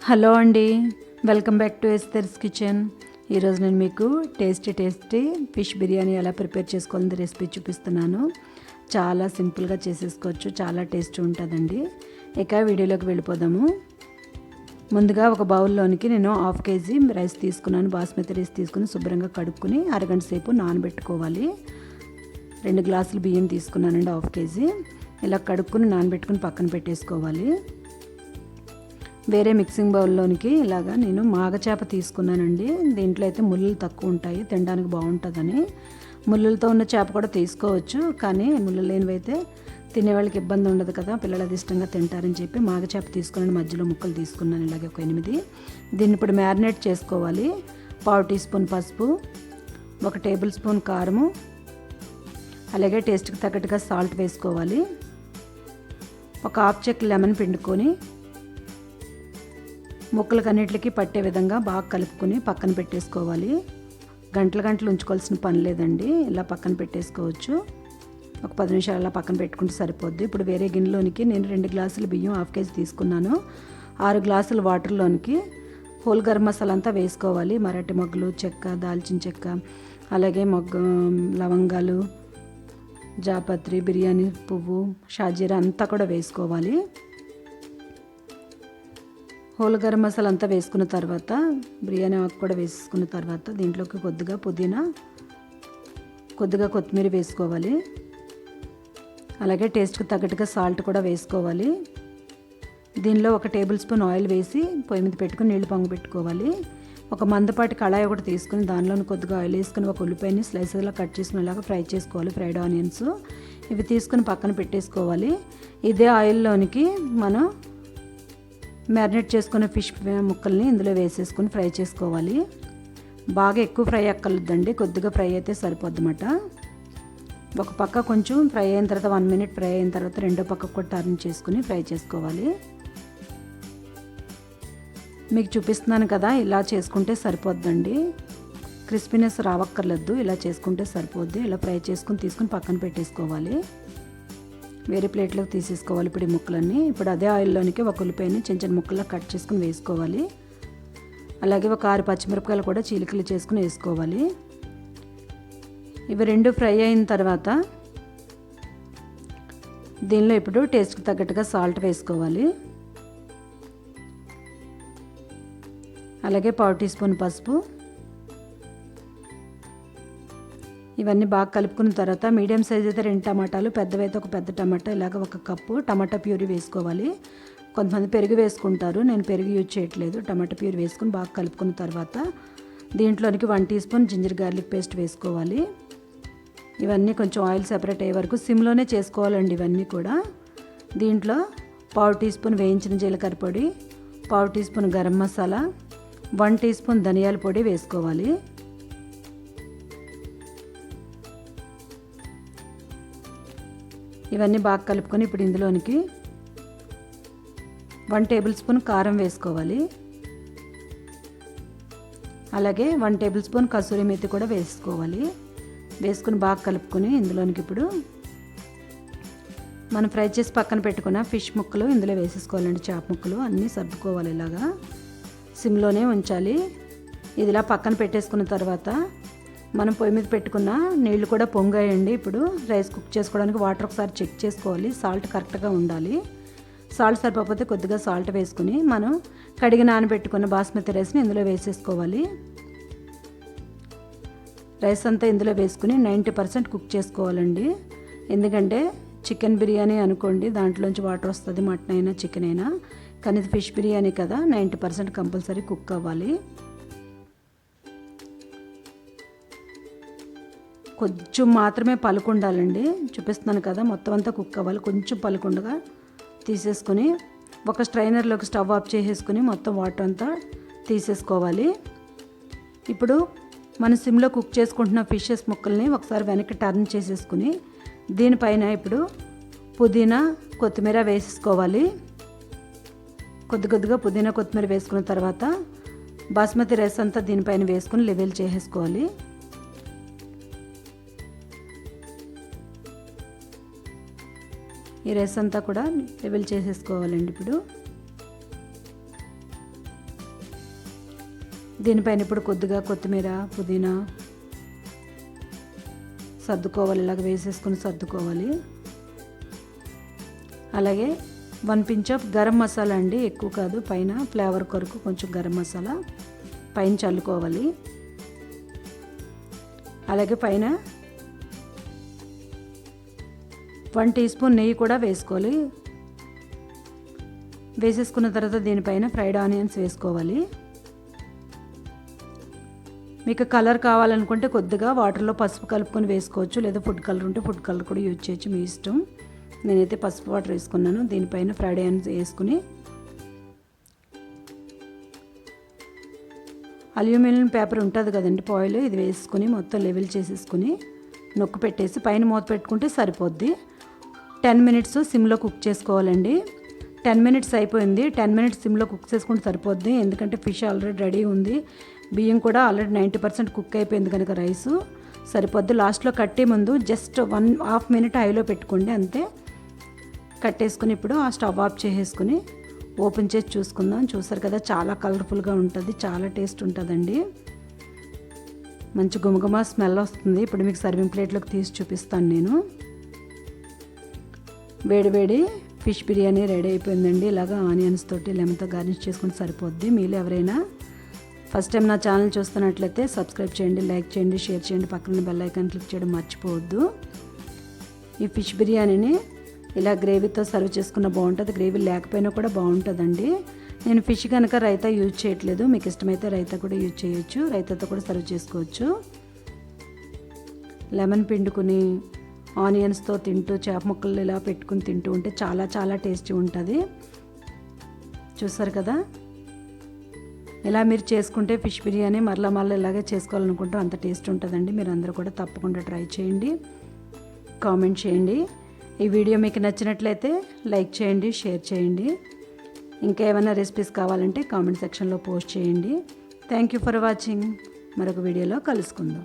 Hello అండి, welcome back to ఎస్తర్స్ kitchen. ఈరోజు నేను మీకు టేస్టీ ఫిష్ బిర్యానీ ఎలా ప్రిపేర్ చేసుకోవాలని రెసిపీ చూపిస్తున్నాను. చాలా సింపుల్గా చేసేసుకోవచ్చు, చాలా టేస్టీ ఉంటుందండి. ఇక వీడియోలోకి వెళ్ళిపోదాము. ముందుగా ఒక బౌల్లోనికి నేను 1/2 kg రైస్ తీసుకున్నాను. బాస్మతి రైస్ తీసుకుని శుభ్రంగా కడుక్కుని అరగంట సేపు నానబెట్టుకోవాలి. 2 గ్లాసులు బియ్యం తీసుకున్నానండి, 1/2 kg. ఇలా కడుక్కుని నానబెట్టుకుని పక్కన పెట్టేసుకోవాలి. వేరే మిక్సింగ్ బౌల్లోనికి ఇలాగా నేను మాగచేప తీసుకున్నానండి. దీంట్లో అయితే ముళ్ళులు తక్కువ ఉంటాయి, తినడానికి బాగుంటుందని. ముళ్ళులతో ఉన్న చేప కూడా తీసుకోవచ్చు, కానీ ముళ్ళు లేనివైతే తినేవాళ్ళకి ఇబ్బంది ఉండదు కదా, పిల్లలు అది ఇష్టంగా తింటారని చెప్పి మాగచేప తీసుకున్నాను. మధ్యలో ముక్కలు తీసుకున్నాను ఇలాగే ఒక 8. దీన్ని ఇప్పుడు మ్యారినేట్ చేసుకోవాలి. 1/2 టీ స్పూన్ పసుపు, 1 టేబుల్ స్పూన్ కారము, అలాగే టేస్ట్కి తగ్గట్టుగా సాల్ట్ వేసుకోవాలి. ఒక 1/2 చెక్క లెమన్ పిండుకొని ముక్కలకన్నిటికి పట్టే విధంగా బాగా కలుపుకొని పక్కన పెట్టేసుకోవాలి. గంటలు ఉంచుకోవాల్సిన పని లేదండి, ఇలా పక్కన పెట్టేసుకోవచ్చు. ఒక 10 నిమిషాలు అలా పక్కన పెట్టుకుంటే సరిపోద్ది. ఇప్పుడు వేరే గిన్నెలోనికి నేను 2 గ్లాసులు బియ్యం 1/2 kg తీసుకున్నాను. 6 గ్లాసుల వాటర్లోనికి హోల్ గరం మసాలా అంతా వేసుకోవాలి. మరాఠీ మొగ్గలు, చెక్క, దాల్చిన చెక్క, అలాగే లవంగాలు, జాపత్రి, బిర్యానీ పువ్వు, షాజీరా అంతా కూడా వేసుకోవాలి. హోల్ గరం మసాలా అంతా వేసుకున్న తర్వాత బిర్యానీ ఆకు కూడా వేసుకున్న తర్వాత దీంట్లోకి కొద్దిగా పుదీనా, కొద్దిగా కొత్తిమీర వేసుకోవాలి. అలాగే టేస్ట్కి తగ్గట్టుగా సాల్ట్ కూడా వేసుకోవాలి. దీనిలో 1 టేబుల్ స్పూన్ ఆయిల్ వేసి పొయ్యి మీద పెట్టుకుని నీళ్లు పొంగ పెట్టుకోవాలి. ఒక మందపాటి కళాయి ఒకటి తీసుకుని దానిలో కొద్దిగా ఆయిల్ వేసుకుని 1 ఉల్లిపాయని స్లైసెస్లా కట్ చేసుకునేలాగా ఫ్రై చేసుకోవాలి. ఫ్రైడ్ ఆనియన్స్ ఇవి తీసుకుని పక్కన పెట్టేసుకోవాలి. ఇదే ఆయిల్లోనికి మనం మ్యారినేట్ చేసుకున్న ఫిష్ ముక్కల్ని ఇందులో వేసేసుకొని ఫ్రై చేసుకోవాలి. బాగా ఎక్కువ ఫ్రై అక్కర్లేదండి, కొద్దిగా ఫ్రై అయితే సరిపోద్దన్నమాట. ఒక పక్క కొంచెం ఫ్రై అయిన తర్వాత 1 మినిట్ ఫ్రై అయిన తర్వాత రెండో పక్క కూడా టర్న్ చేసుకుని ఫ్రై చేసుకోవాలి. మీకు చూపిస్తున్నాను కదా, ఇలా చేసుకుంటే సరిపోద్దండి, క్రిస్పీనెస్ రావక్కర్లేదు. ఇలా చేసుకుంటే సరిపోద్ది. ఇలా ఫ్రై చేసుకుని తీసుకుని పక్కన పెట్టేసుకోవాలి. వేరే ప్లేట్లోకి తీసేసుకోవాలి ఇప్పుడు ఈ ముక్కలన్నీ. ఇప్పుడు అదే ఆయిల్లోనికి 1 ఉల్లిపాయని చిన్న ముక్కల్లో కట్ చేసుకుని వేసుకోవాలి. అలాగే ఒక 6 పచ్చిమిరపకాయలు కూడా చీలికలు చేసుకుని వేసుకోవాలి. ఇవి 2 ఫ్రై అయిన తర్వాత దీనిలో ఇప్పుడు టేస్ట్కి తగ్గట్టుగా సాల్ట్ వేసుకోవాలి. అలాగే 1/2 టీ స్పూన్ పసుపు. ఇవన్నీ బాగా కలుపుకున్న తర్వాత మీడియం సైజ్ అయితే 2 టమాటాలు, పెద్దవైతే ఒక పెద్ద టమాటా, ఇలాగ 1 కప్పు టమాటా ప్యూరీ వేసుకోవాలి. కొంతమంది పెరుగు వేసుకుంటారు, నేను పెరుగు యూజ్ చేయట్లేదు. టమాటా ప్యూరీ వేసుకుని బాగా కలుపుకున్న తర్వాత దీంట్లోనికి 1 teaspoon ginger garlic paste వేసుకోవాలి. ఇవన్నీ కొంచెం ఆయిల్ సెపరేట్ అయ్యే వరకు సిమ్లోనే చేసుకోవాలండి ఇవన్నీ కూడా. దీంట్లో 1/2 టీ స్పూన్ వేయించిన జీలకర్ర పొడి, 1/2 teaspoon garam masala, 1 teaspoon ధనియాల పొడి వేసుకోవాలి. ఇవన్నీ బాగా కలుపుకొని ఇప్పుడు ఇందులోనికి 1 టేబుల్ స్పూన్ కారం వేసుకోవాలి. అలాగే 1 టేబుల్ స్పూన్ కసూరి మేతి కూడా వేసుకోవాలి. వేసుకుని బాగా కలుపుకొని ఇందులోనికి ఇప్పుడు మనం ఫ్రై చేసి పక్కన పెట్టుకున్న ఫిష్ ముక్కలు ఇందులో వేసేసుకోవాలండి. చేప ముక్కలు అన్నీ సర్దుకోవాలి, ఇలాగా సిమ్లోనే ఉంచాలి. ఇదిలా పక్కన పెట్టేసుకున్న తర్వాత మనం పొయ్యి మీద పెట్టుకున్న నీళ్లు కూడా పొంగాయండి. ఇప్పుడు రైస్ కుక్ చేసుకోవడానికి వాటర్ ఒకసారి చెక్ చేసుకోవాలి. సాల్ట్ కరెక్ట్గా ఉండాలి. సాల్ట్ సరిపోతే కొద్దిగా సాల్ట్ వేసుకుని మనం కడిగి నానబెట్టుకున్న బాస్మతి రైస్ని ఇందులో వేసేసుకోవాలి. రైస్ అంతా ఇందులో వేసుకుని 90% కుక్ చేసుకోవాలండి. ఎందుకంటే చికెన్ బిర్యానీ అనుకోండి, దాంట్లోంచి వాటర్ వస్తుంది, మటన్ అయినా చికెన్ అయినా. కానీ ఇది ఫిష్ బిర్యానీ కదా, 90% కంపల్సరీ కుక్ అవ్వాలి. కొంచెం మాత్రమే పలుకు ఉండాలండి, చూపిస్తున్నాను కదా, మొత్తం అంతా కుక్ అవ్వాలి. కొంచెం పలుకుండగా తీసేసుకొని ఒక స్ట్రైనర్లోకి స్టవ్ ఆఫ్ చేసేసుకుని మొత్తం వాటర్ అంతా తీసేసుకోవాలి. ఇప్పుడు మనం సిమ్లో కుక్ చేసుకుంటున్న ఫిషెస్ ముక్కల్ని ఒకసారి వెనక్కి టర్న్ చేసేసుకుని దీనిపైన ఇప్పుడు పుదీనా, కొత్తిమీర వేసేసుకోవాలి. కొద్దిగా పుదీనా, కొత్తిమీర వేసుకున్న తర్వాత బాస్మతి రైస్ అంతా దీనిపైన వేసుకుని లెవెల్ చేసేసుకోవాలి. ఈ రైస్ అంతా కూడా లెవెల్ చేసేసుకోవాలండి. ఇప్పుడు దీనిపైన ఇప్పుడు కొద్దిగా కొత్తిమీర, పుదీనా సర్దుకోవాలి, ఇలాగ వేసేసుకుని సర్దుకోవాలి. అలాగే 1 pinch ఆఫ్ గరం మసాలా అండి, ఎక్కువ కాదు, పైన ఫ్లేవర్ కొరకు కొంచెం గరం మసాలా పైన చల్లుకోవాలి. అలాగే పైన 1 teaspoon నెయ్యి కూడా వేసుకోవాలి. వేసేసుకున్న తర్వాత దీనిపైన ఫ్రైడ్ ఆనియన్స్ వేసుకోవాలి. మీకు కలర్ కావాలనుకుంటే కొద్దిగా వాటర్లో పసుపు కలుపుకొని వేసుకోవచ్చు, లేదా ఫుడ్ కలర్ ఉంటే ఫుడ్ కలర్ కూడా యూజ్ చేయొచ్చు, మీ ఇష్టం. నేనైతే పసుపు వాటర్ వేసుకున్నాను. దీనిపైన ఫ్రైడ్ ఆనియన్స్ వేసుకుని అల్యూమినియం పేపర్ ఉంటుంది కదండి, ఫాయిల్, ఇది వేసుకుని మొత్తం లెవెల్ చేసేసుకుని నొక్కు పెట్టేసి పైన మూత పెట్టుకుంటే సరిపోద్ది. 10 minutes సిమ్లో కుక్ చేసుకోవాలండి. 10 minutes అయిపోయింది. 10 minutes సిమ్లో కుక్ చేసుకుంటే సరిపోద్ది, ఎందుకంటే ఫిష్ ఆల్రెడీ రెడీ ఉంది, బియ్యం కూడా ఆల్రెడీ 90% కుక్ అయిపోయింది కనుక రైసు సరిపోద్ది. లాస్ట్లో కట్టే ముందు జస్ట్ 1.5 minute హైలో పెట్టుకోండి, అంతే. కట్టేసుకుని ఇప్పుడు ఆ స్టవ్ ఆఫ్ చేసేసుకుని ఓపెన్ చేసి చూసుకుందాం. చూసారు కదా, చాలా కలర్ఫుల్గా ఉంటుంది, చాలా టేస్ట్ ఉంటుందండి. మంచి గుమగుమ స్మెల్ వస్తుంది. ఇప్పుడు మీకు సర్వింగ్ ప్లేట్లోకి తీసి చూపిస్తాను నేను. వేడి ఫిష్ బిర్యానీ రెడీ అయిపోయిందండి. ఇలాగా ఆనియన్స్ తోటి లెమన్తో గార్నిష్ చేసుకుంటే సరిపోద్ది. మీరు ఎవరైనా ఫస్ట్ టైం నా ఛానల్ చూస్తున్నట్లయితే సబ్స్క్రైబ్ చేయండి, లైక్ చేయండి, షేర్ చేయండి, పక్కన బెల్ ఐకాన్ క్లిక్ చేయడం మర్చిపోవద్దు. ఈ ఫిష్ బిర్యానీని ఇలా గ్రేవీతో సర్వ్ చేసుకున్న బాగుంటుంది, గ్రేవీ లేకపోయినా కూడా బాగుంటుందండి. నేను ఫిష్ కనుక రైతా యూజ్ చేయట్లేదు, మీకు ఇష్టమైతే రైతా కూడా యూజ్ చేయొచ్చు, రైతాతో కూడా సర్వ్ చేసుకోవచ్చు. లెమన్ పిండుకుని ఆనియన్స్తో తింటూ చేప ముక్కలు ఇలా పెట్టుకుని తింటూ ఉంటే చాలా చాలా టేస్టీ ఉంటుంది. చూసారు కదా, ఇలా మీరు చేసుకుంటే ఫిష్ బిర్యానీ మళ్ళీ ఇలాగే చేసుకోవాలనుకుంటే అంత టేస్ట్ ఉంటుందండి. మీరు అందరూ కూడా తప్పకుండా ట్రై చేయండి, కామెంట్ చేయండి. ఈ వీడియో మీకు నచ్చినట్లయితే లైక్ చేయండి, షేర్ చేయండి. ఇంకా ఏమైనా రెసిపీస్ కావాలంటే కామెంట్ సెక్షన్లో పోస్ట్ చేయండి. Thank you for watching. మరొక వీడియోలో కలుసుకుందాం.